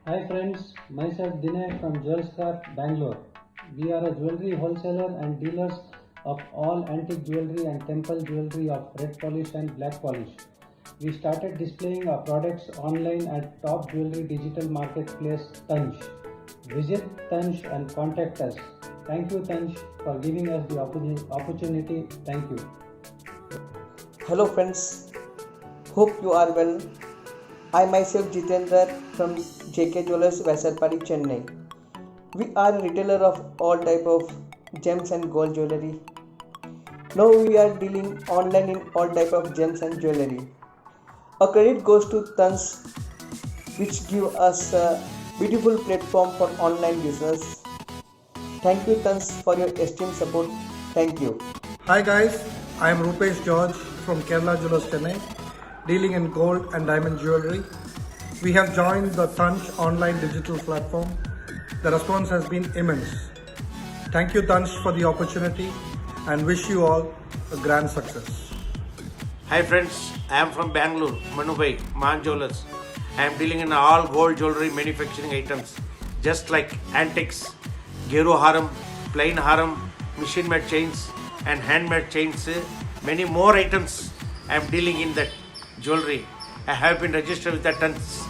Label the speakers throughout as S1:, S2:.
S1: Hi friends, myself Dinesh from Jewelscraft, Bangalore. We are a jewelry wholesaler and dealers of all antique jewelry and temple jewelry of red polish and black polish. We started displaying our products online at top jewelry digital marketplace Tanj. Visit Tanj and contact us. Thank you Tanj for giving us the opportunity. Thank you.
S2: Hello friends, hope you are well. I myself Jitendra from JK Jewelers Vaisarpadi, Chennai. We are a retailer of all type of gems and gold jewelry. Now we are dealing online in all type of gems and jewelry. A credit goes to Tans, which give us a beautiful platform for online business. Thank you Tans for your esteemed support. Thank you.
S3: Hi guys, I am Rupesh George from Kerala Jewelers Chennai, dealing in gold and diamond jewelry. We have joined the Tanj online digital platform. The response has been immense. Thank you Tanj for the opportunity and wish you all a grand success.
S4: Hi friends, I am from Bangalore, Manubhai, Mahan Jewelers. I am dealing in all gold jewelry manufacturing items, just like antiques, Gero haram, plain haram, machine made chains and handmade chains. Many more items I am dealing in that jewelry. I have been registered with the tons.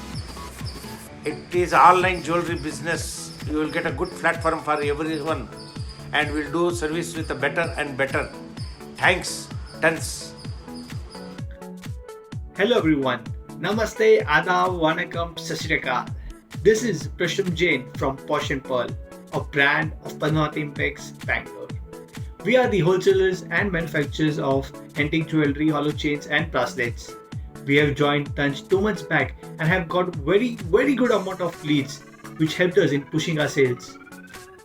S4: It is online jewelry business. You will get a good platform for everyone and will do service with a better and better. Thanks, tons.
S5: Hello everyone. Namaste, Adab, Vanakkam, Sashrika. This is Prashum Jain from Posh and Pearl, a brand of Padmavati Impex, Bangalore. We are the wholesalers and manufacturers of antique jewelry, hollow chains and bracelets. We have joined Tanj 2 months back and have got very good amount of leads which helped us in pushing our sales.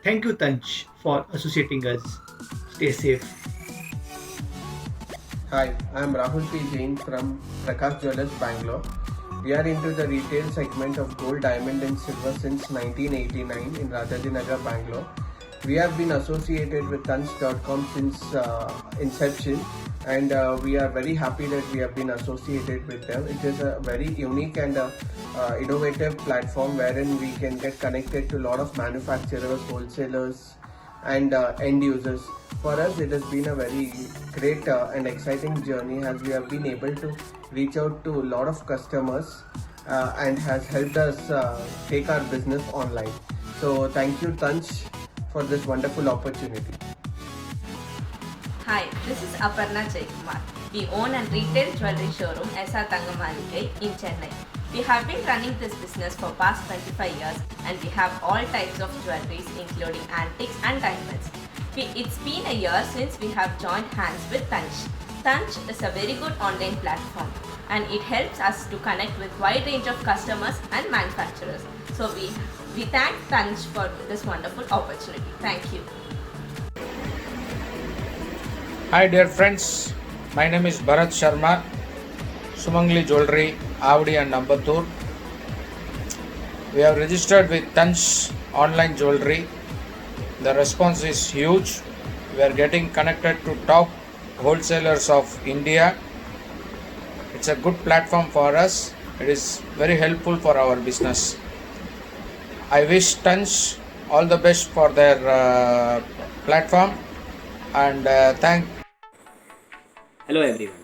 S5: Thank you Tanj for associating us. Stay safe.
S6: Hi, I am Rahul P. Jain from Prakash Jewelers, Bangalore. We are into the retail segment of gold, diamond and silver since 1989 in Rajajinagar, Bangalore. We have been associated with Tanj.com since inception and we are very happy that we have been associated with them. It is a very unique and innovative platform wherein we can get connected to a lot of manufacturers, wholesalers and end users. For us, it has been a very great and exciting journey as we have been able to reach out to a lot of customers and has helped us take our business online. So thank you Tanj for this wonderful opportunity.
S7: Hi, this is Aparna Jaikumar. We own and retail jewelry showroom SR Thangamaligai in Chennai. We have been running this business for past 25 years and we have all types of jewelries including antiques and diamonds. It's been a year since we have joined hands with Tanj. Tanj is a very good online platform and it helps us to connect with wide range of customers and manufacturers. So we thank Tanj for this wonderful opportunity. Thank you.
S8: Hi dear friends, my name is Bharat Sharma, Sumangli Jewelry, Avdi and Ambattur. We have registered with Tanj online jewelry. The response is huge. We are getting connected to top wholesalers of India. It's a good platform for us. It is very helpful for our business. I wish Tanj all the best for their platform and thank.
S9: Hello everyone.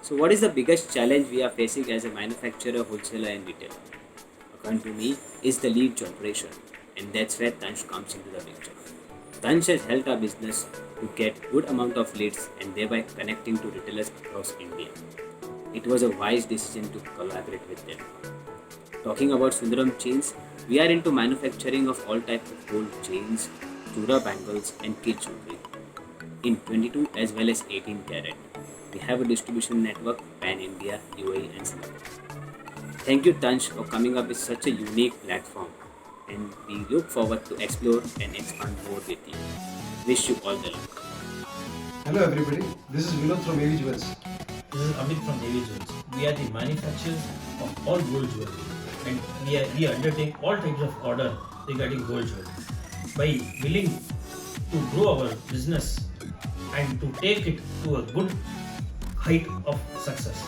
S9: So what is the biggest challenge we are facing as a manufacturer, wholesaler and retailer? According to me, is the lead generation, and that's where Tanj comes into the picture. Tanj has helped our business to get good amount of leads and thereby connecting to retailers across India. It was a wise decision to collaborate with them. Talking about Sundaram chains, we are into manufacturing of all types of gold chains, chura bangles and kid jewelry in 22 as well as 18 carat. We have a distribution network pan India, UAE and Singapore. Thank you Tanj for coming up with such a unique platform and we look forward to explore and expand more with you. Wish you all the luck.
S10: Hello everybody, this is Vinod from AV Jewels.
S11: This is Amit from AV Jewels. We are the manufacturers of all gold jewelry and we undertake all types of order regarding gold jewelry. By willing to grow our business and to take it to a good height of success.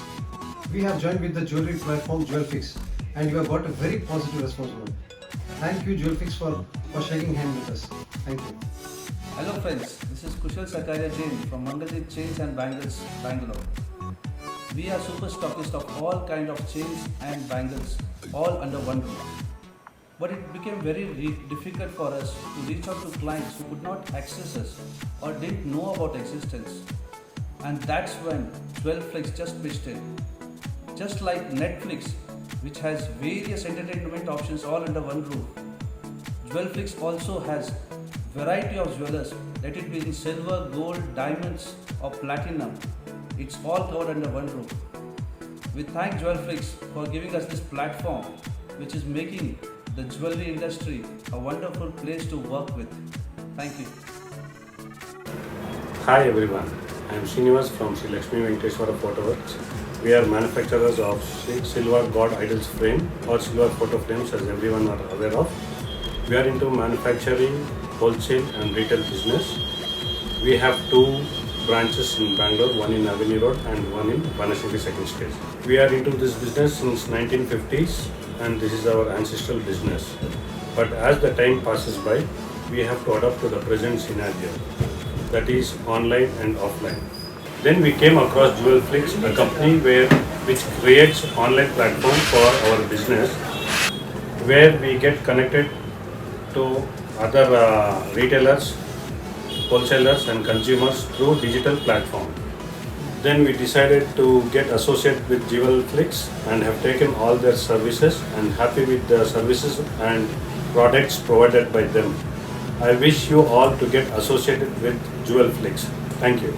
S10: We have joined with the jewelry platform JewelFix and you have got a very positive response on it. Thank you Jewelfix for shaking hand with us. Thank you.
S12: Hello friends, this is Kushal Sakaria Jain from Mangaljit Chains and Bangles, Bangalore. We are super stockists of all kind of chains and bangles, all under one roof. But it became very difficult for us to reach out to clients who could not access us or didn't know about existence. And that's when Jewelflix just pitched in. Just like Netflix, which has various entertainment options all under one roof, Jewelflix also has variety of jewelers, let it be in silver, gold, diamonds or platinum. It's all covered under one roof. We thank Jewelflix for giving us this platform, which is making the jewelry industry a wonderful place to work with. Thank you.
S13: Hi everyone, I am Srinivas from Sri Lakshmi Venkateswara Photo Works. We are manufacturers of silver god idols frame or silver photo frames, as everyone are aware of. We are into manufacturing, wholesale and retail business. We have two branches in Bangalore, one in Avenue Road and one in Vanashiri second stage. We are into this business since 1950s and this is our ancestral business. But as the time passes by, we have to adapt to the present scenario, that is online and offline. Then we came across Jewelflix, a company which creates online platform for our business, where we get connected to other retailers, wholesalers and consumers through digital platform. Then we decided to get associated with Jewelflix and have taken all their services and happy with the services and products provided by them. I wish you all to get associated with Jewelflix. Thank you.